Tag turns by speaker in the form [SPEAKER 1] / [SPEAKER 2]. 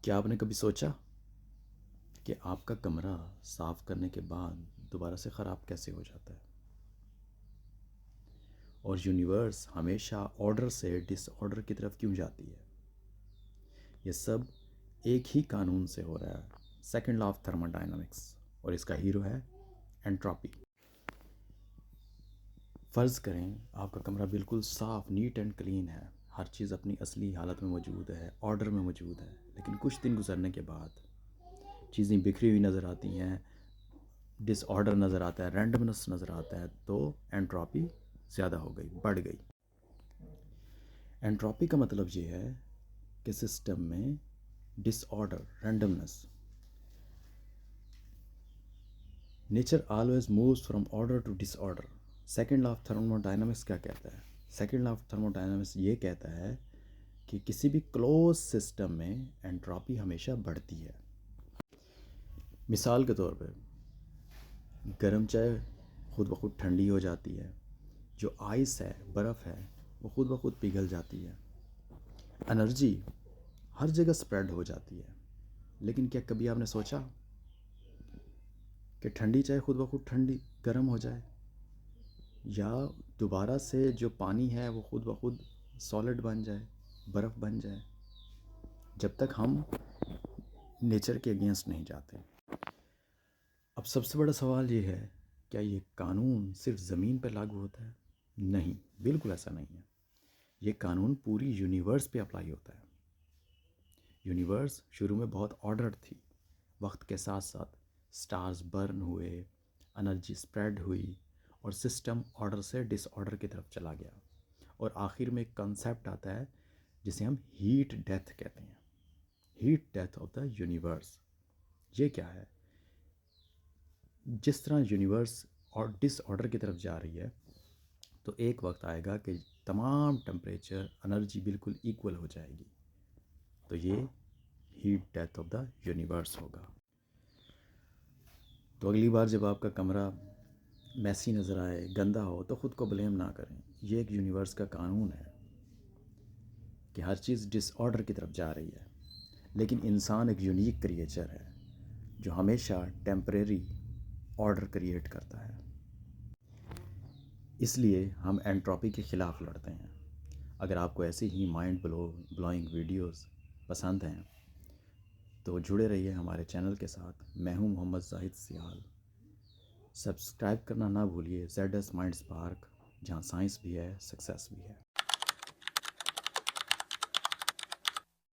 [SPEAKER 1] کیا آپ نے کبھی سوچا کہ آپ کا کمرہ صاف کرنے کے بعد دوبارہ سے خراب کیسے ہو جاتا ہے؟ اور یونیورس ہمیشہ آرڈر سے ڈس آرڈر کی طرف کیوں جاتی ہے؟ یہ سب ایک ہی قانون سے ہو رہا ہے، second law of thermo dynamics, اور اس کا ہیرو ہے انٹراپی۔ فرض کریں آپ کا کمرہ بالکل صاف، نیٹ اینڈ کلین ہے، ہر چیز اپنی اصلی حالت میں موجود ہے، آرڈر میں موجود ہے، لیکن کچھ دن گزرنے کے بعد چیزیں بکھری ہوئی نظر آتی ہیں، ڈس آرڈر نظر آتا ہے، رینڈمنس نظر آتا ہے، تو انٹراپی زیادہ ہو گئی، بڑھ گئی۔ انٹراپی کا مطلب یہ ہے کہ سسٹم میں disorder, randomness. Nature always moves from order to disorder. Second law of thermodynamics کیا کہتا ہے؟ Second law of thermodynamics یہ کہتا ہے کہ کسی بھی کلوز سسٹم میں انٹراپی ہمیشہ بڑھتی ہے۔ مثال کے طور پہ گرم چائے خود بخود ٹھنڈی ہو جاتی ہے، جو آئس ہے، برف ہے، وہ خود بخود پگھل جاتی ہے، انرجی ہر جگہ سپریڈ ہو جاتی ہے۔ لیکن کیا کبھی آپ نے سوچا کہ ٹھنڈی چائے خود بخود گرم ہو جائے، یا دوبارہ سے جو پانی ہے وہ خود بخود سالڈ بن جائے، برف بن جائے، جب تک ہم نیچر کے اگینسٹ نہیں جاتے؟ اب سب سے بڑا سوال یہ ہے، کیا یہ قانون صرف زمین پہ لاگو ہوتا ہے؟ نہیں، بالکل ایسا نہیں ہے۔ یہ قانون پوری یونیورس پہ اپلائی ہوتا ہے۔ یونیورس شروع میں بہت آرڈرڈ تھی، وقت کے ساتھ ساتھ سٹارز برن ہوئے، انرجی سپریڈ ہوئی، اور سسٹم آرڈر سے ڈس آرڈر کی طرف چلا گیا، اور آخر میں ایک کنسیپٹ آتا ہے جسے ہم ہیٹ ڈیتھ کہتے ہیں، heat death of the universe. یہ کیا ہے؟ جس طرح یونیورس اور ڈس آرڈر کی طرف جا رہی ہے، تو ایک وقت آئے گا کہ تمام ٹمپریچر، انرجی بالکل ایکول ہو جائے گی، تو یہ heat death of the universe ہوگا۔ تو اگلی بار جب آپ کا کمرہ میسی نظر آئے، گندا ہو، تو خود کو بلیم نہ کریں۔ یہ ایک یونیورس کا قانون ہے کہ ہر چیز ڈس آرڈر کی طرف جا رہی ہے، لیکن انسان ایک یونیک کریچر ہے جو ہمیشہ ٹیمپریری آرڈر کریٹ کرتا ہے۔ اس لیے ہم انٹراپی کے خلاف لڑتے ہیں۔ اگر آپ کو ایسی ہی مائنڈ بلوئنگ ویڈیوز پسند ہیں تو جڑے رہیے ہمارے چینل کے ساتھ۔ میں ہوں محمد زاہد سیال۔ سبسکرائب کرنا نہ بھولیے، زیڈ ایس مائنڈ اسپارک، جہاں سائنس بھی ہے، سکسیس بھی ہے۔